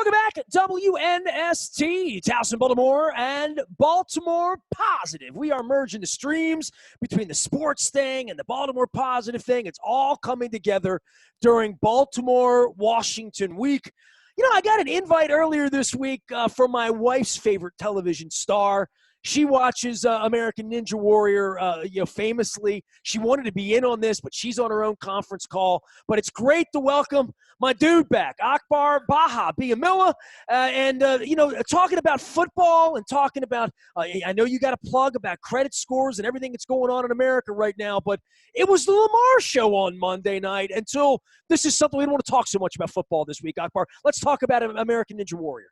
Welcome back to WNST, Towson, Baltimore, and Baltimore Positive. We are merging the streams between the sports thing and the Baltimore Positive thing. It's all coming together during Baltimore-Washington week. You know, I got an invite earlier this week from my wife's favorite television star. She watches American Ninja Warrior, famously. She wanted to be in on this, but she's on her own conference call. But it's great to welcome my dude back, Akbar Gbaja-Biamila, talking about football and talking about, I know you got a plug about credit scores and everything that's going on in America right now, but it was the Lamar show on Monday night until this is something we don't want to talk so much about football this week, Akbar. Let's talk about American Ninja Warrior.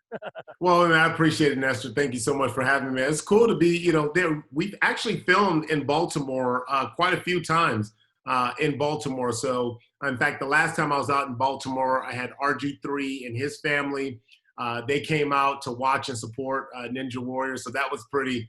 Well, and I appreciate it, Nestor. Thank you so much for having me. It's cool to be, there. We've actually filmed in Baltimore quite a few times in Baltimore. So, in fact, the last time I was out in Baltimore, I had RG3 and his family. They came out to watch and support Ninja Warrior. So that was pretty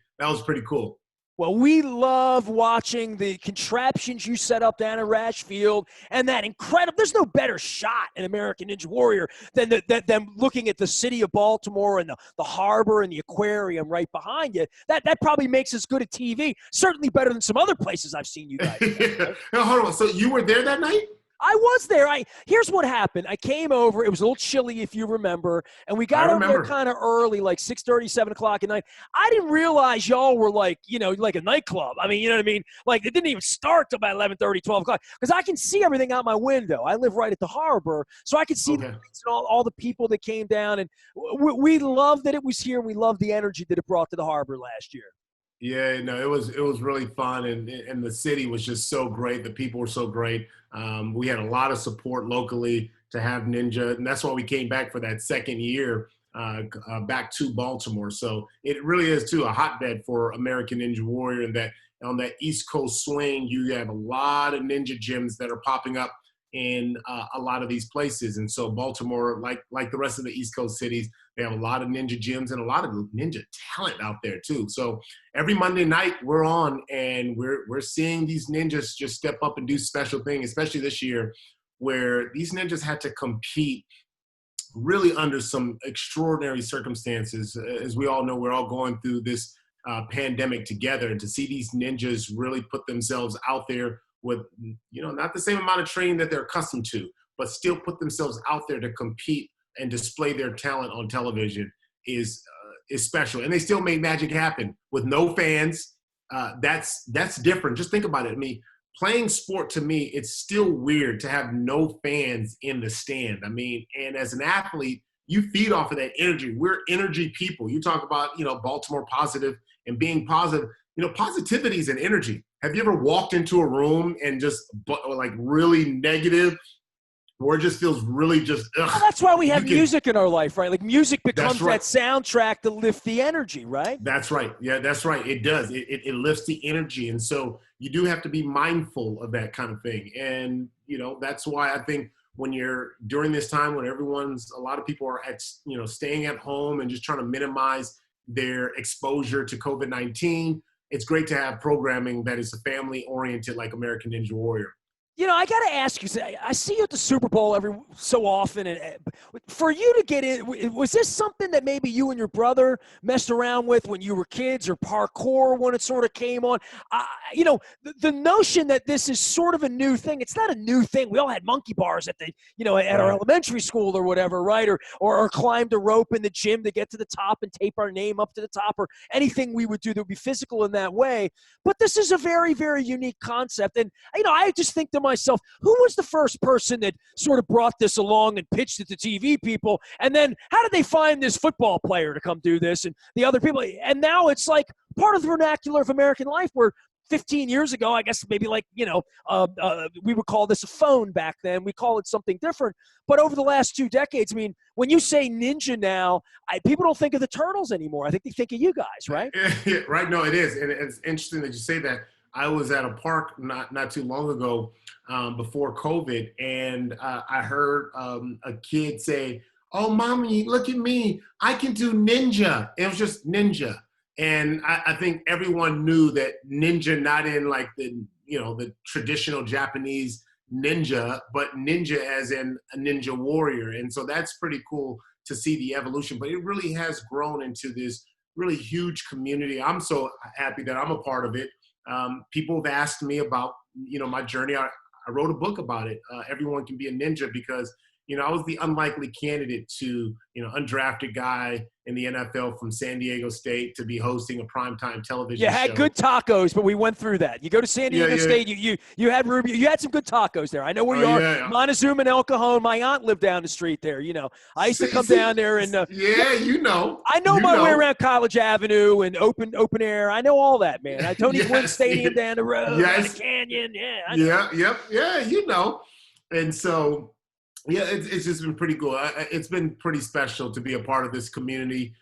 cool. Well, we love watching the contraptions you set up down at Rash Field and that incredible – there's no better shot in American Ninja Warrior than them looking at the city of Baltimore and the harbor and the aquarium right behind you. That probably makes us good at TV, certainly better than some other places I've seen you guys. Right? Now, hold on. So you were there that night? I was there. Here's what happened. I came over. It was a little chilly, if you remember, and we got over there kind of early, like 6:30, 7 o'clock at night. I didn't realize y'all were like a nightclub. I mean, you know what I mean? Like, it didn't even start till about 11:30, 12 o'clock, because I can see everything out my window. I live right at the harbor, so I could see the lights and all the people that came down, and we loved that it was here, and we loved the energy that it brought to the harbor last year. Yeah, no, it was really fun, and the city was just so great. The people were so great. We had a lot of support locally to have Ninja, and that's why we came back for that second year back to Baltimore. So it really is, too, a hotbed for American Ninja Warrior, and that on that East Coast swing, you have a lot of ninja gyms that are popping up in a lot of these places. And so Baltimore, like the rest of the East Coast cities, they have a lot of ninja gyms and a lot of ninja talent out there too. So every Monday night we're on, and we're seeing these ninjas just step up and do special things, especially this year where these ninjas had to compete really under some extraordinary circumstances. As we all know, we're all going through this pandemic together, and to see these ninjas really put themselves out there with, not the same amount of training that they're accustomed to, but still put themselves out there to compete and display their talent on television is special. And they still made magic happen with no fans. That's different. Just think about it. I mean, playing sport, to me, it's still weird to have no fans in the stand. I mean, and as an athlete, you feed off of that energy. We're energy people. You talk about, Baltimore Positive and being positive. Positivity is an energy. Have you ever walked into a room and just really negative, or it just feels really just ugh? Well, that's why we have music in our life, right? Like, music becomes that soundtrack to lift the energy, right? That's right. Yeah, that's right. It does. It lifts the energy. And so you do have to be mindful of that kind of thing. And, that's why I think when you're during this time when a lot of people are staying at home and just trying to minimize their exposure to COVID-19, it's great to have programming that is family-oriented like American Ninja Warrior. I got to ask you, I see you at the Super Bowl every so often, and for you to get in, was this something that maybe you and your brother messed around with when you were kids, or parkour when it sort of came on? The notion that this is sort of a new thing, it's not a new thing. We all had monkey bars at our elementary school or whatever, right? Or climbed a rope in the gym to get to the top and tape our name up to the top, or anything we would do that would be physical in that way. But this is a very, very unique concept. And, I just think to myself, who was the first person that sort of brought this along and pitched it to TV people? And then how did they find this football player to come do this and the other people? And now it's like part of the vernacular of American life, where 15 years ago, I guess maybe we would call this a phone back then. We call it something different. But over the last 2 decades, I mean, when you say ninja now, people don't think of the Turtles anymore. I think they think of you guys, right? Yeah, right. No, it is. And it's interesting that you say that. I was at a park not too long ago before COVID, and I heard a kid say, "Oh, mommy, look at me. I can do ninja." It was just ninja. And I think everyone knew that ninja, not in like the traditional Japanese ninja, but ninja as in a ninja warrior. And so that's pretty cool to see the evolution, but it really has grown into this really huge community. I'm so happy that I'm a part of it. People have asked me about, my journey. I wrote a book about it. Everyone can be a ninja, because, I was the unlikely candidate to, undrafted guy in the NFL from San Diego State to be hosting a primetime television You show. had good tacos, but we went through that. You go to San Diego State, you had Rubio, you had some good tacos there. I know where you are. Yeah. Montezuma and El Cajon. My aunt lived down the street there. I used to come down there and I know my way around College Avenue and open air. I know all that, man. Tony Gwynn Stadium down the road, down the canyon. And so, it's just been pretty cool. It's been pretty special to be a part of this community,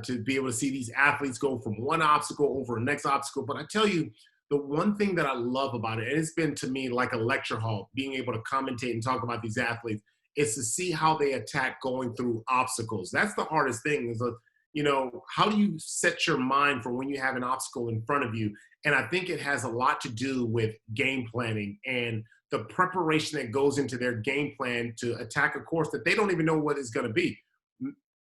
to be able to see these athletes go from one obstacle over the next obstacle. But I tell you, the one thing that I love about it, and it's been to me like a lecture hall, being able to commentate and talk about these athletes, is to see how they attack going through obstacles. That's the hardest thing, is how do you set your mind for when you have an obstacle in front of you? And I think it has a lot to do with game planning and the preparation that goes into their game plan to attack a course that they don't even know what it's going to be.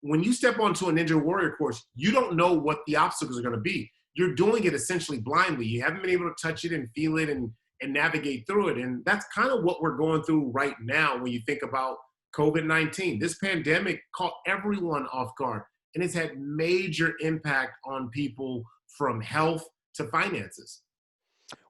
When you step onto a Ninja Warrior course, you don't know what the obstacles are going to be. You're doing it essentially blindly. You haven't been able to touch it and feel it and navigate through it. And that's kind of what we're going through right now when you think about COVID-19. This pandemic caught everyone off guard, and it's had major impact on people from health to finances.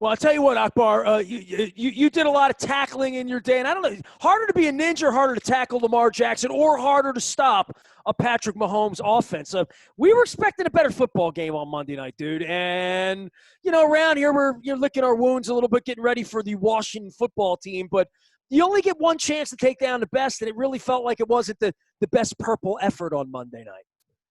Well, I'll tell you what, Akbar, you did a lot of tackling in your day, and I don't know, harder to be a ninja or harder to tackle Lamar Jackson or harder to stop a Patrick Mahomes offense. We were expecting a better football game on Monday night, dude, and, around here you're licking our wounds a little bit, getting ready for the Washington football team, but you only get one chance to take down the best, and it really felt like it wasn't the best purple effort on Monday night.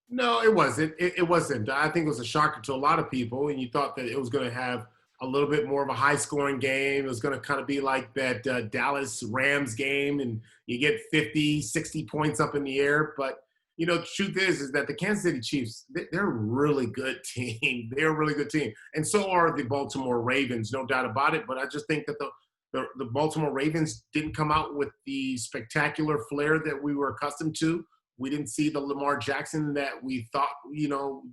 No, it wasn't. It wasn't. I think it was a shocker to a lot of people, and you thought that it was going to have a little bit more of a high-scoring game. It was going to kind of be like that Dallas Rams game, and you get 50, 60 points up in the air. But, the truth is that the Kansas City Chiefs, they're a really good team. They're a really good team. And so are the Baltimore Ravens, no doubt about it. But I just think that the Baltimore Ravens didn't come out with the spectacular flair that we were accustomed to. We didn't see the Lamar Jackson that we thought,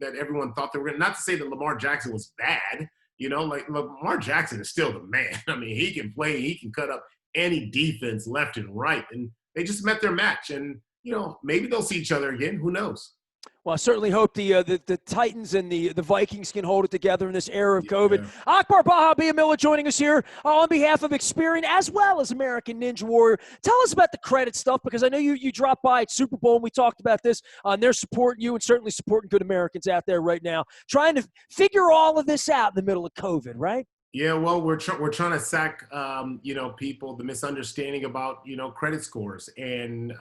that everyone thought they were going to. Not to say that Lamar Jackson was bad. Like Lamar Jackson is still the man. I mean, he can play, he can cut up any defense left and right. And they just met their match. And, maybe they'll see each other again. Who knows? Well, I certainly hope the Titans and the Vikings can hold it together in this era of COVID. Akbar Gbaja-Biamila joining us here on behalf of Experian as well as American Ninja Warrior. Tell us about the credit stuff, because I know you dropped by at Super Bowl and we talked about this. They're supporting you and certainly supporting good Americans out there right now, trying to figure all of this out in the middle of COVID, right? Yeah, well, we're trying to sack, people, the misunderstanding about, credit scores and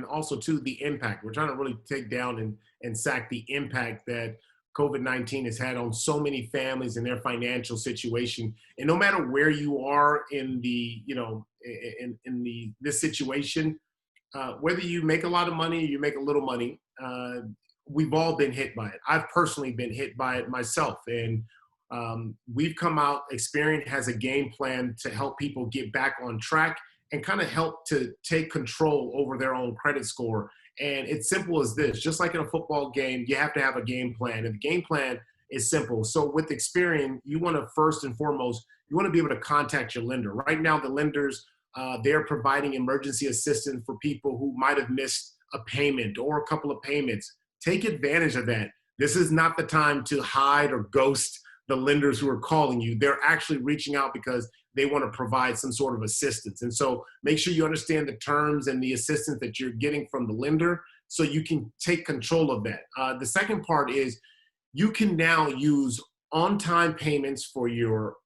also, too, the impact. We're trying to really take down and sack the impact that COVID-19 has had on so many families and their financial situation. And no matter where you are in the, this situation, whether you make a lot of money or you make a little money, we've all been hit by it. I've personally been hit by it myself. And we've come out, Experian has a game plan to help people get back on track and kind of help to take control over their own credit score. And it's simple as this. Just like in a football game, you have to have a game plan. And the game plan is simple. So with Experian, you want to first and foremost, you want to be able to contact your lender. Right now, the lenders, they're providing emergency assistance for people who might have missed a payment or a couple of payments. Take advantage of that. This is not the time to hide or ghost the lenders who are calling you. They're actually reaching out because they want to provide some sort of assistance. And so make sure you understand the terms and the assistance that you're getting from the lender so you can take control of that. The second part is you can now use on-time payments for your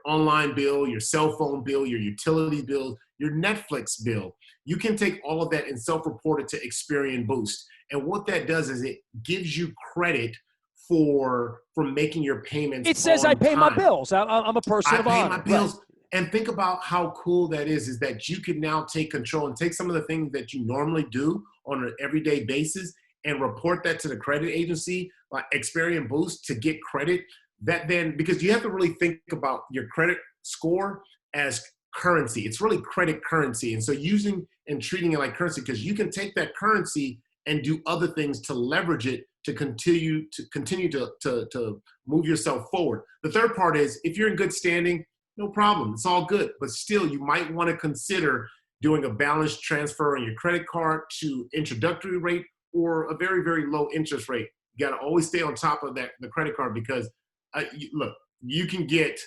online bill, your cell phone bill, your utility bill, your Netflix bill. You can take all of that and self-report it to Experian Boost. And what that does is it gives you credit for making your payments. It says I pay my bills. I'm a person of honor. I pay my bills. Right. And think about how cool that is that you can now take control and take some of the things that you normally do on an everyday basis and report that to the credit agency, like Experian Boost, to get credit. That then, because you have to really think about your credit score as currency. It's really credit currency. And so using and treating it like currency, because you can take that currency and do other things to leverage it to continue to move yourself forward. The third part is, if you're in good standing, no problem. It's all good. But still, you might want to consider doing a balance transfer on your credit card to introductory rate or a very, very low interest rate. You got to always stay on top of the credit card, because look, you can get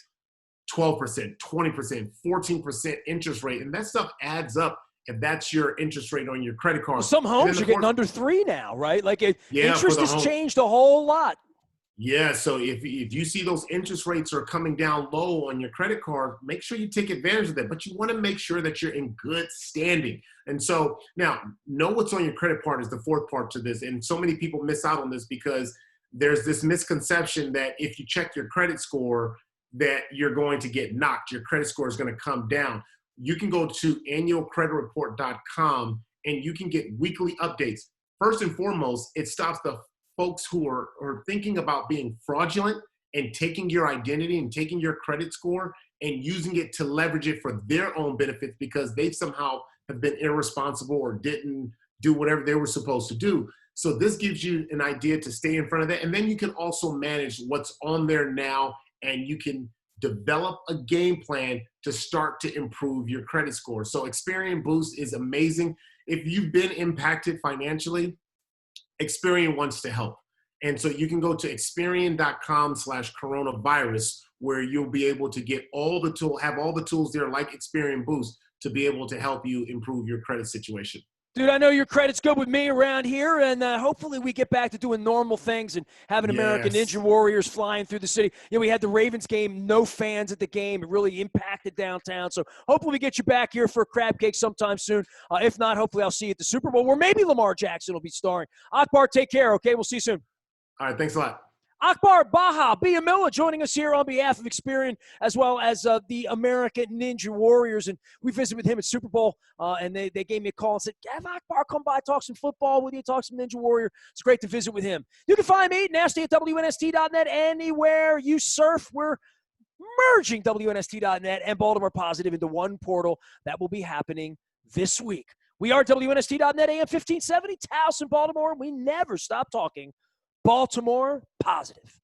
12%, 20%, 14% interest rate, and that stuff adds up if that's your interest rate on your credit card. Well, some homes are getting under 3 now, right? Like interest has changed a whole lot. Yeah, so if you see those interest rates are coming down low on your credit card, make sure you take advantage of that. But you want to make sure that you're in good standing. And so now, know what's on your credit card is the fourth part to this. And so many people miss out on this because there's this misconception that if you check your credit score, that you're going to get knocked. Your credit score is going to come down. You can go to annualcreditreport.com and you can get weekly updates. First and foremost, it stops the folks who are thinking about being fraudulent and taking your identity and taking your credit score and using it to leverage it for their own benefits because they somehow have been irresponsible or didn't do whatever they were supposed to do. So this gives you an idea to stay in front of that. And then you can also manage what's on there now, and you can develop a game plan to start to improve your credit score. So Experian Boost is amazing. If you've been impacted financially, Experian wants to help. And so you can go to Experian.com/coronavirus, where you'll be able to get all the tools there like Experian Boost to be able to help you improve your credit situation. Dude, I know your credit's good with me around here, and hopefully we get back to doing normal things and having American Ninja Warriors flying through the city. You know, we had the Ravens game, no fans at the game. It really impacted downtown. So hopefully we get you back here for a crab cake sometime soon. If not, hopefully I'll see you at the Super Bowl, where maybe Lamar Jackson will be starring. Akbar, take care, okay? We'll see you soon. All right, thanks a lot. Akbar Gbaja-Biamila joining us here on behalf of Experian, as well as the American Ninja Warriors. And we visited with him at Super Bowl, and they gave me a call and said, have Akbar come by, talk some football with you, talk some Ninja Warrior. It's great to visit with him. You can find me, Nasty, at WNST.net, anywhere you surf. We're merging WNST.net and Baltimore Positive into one portal. That will be happening this week. We are WNST.net, AM 1570, Taos in Baltimore. We never stop talking Baltimore Positive.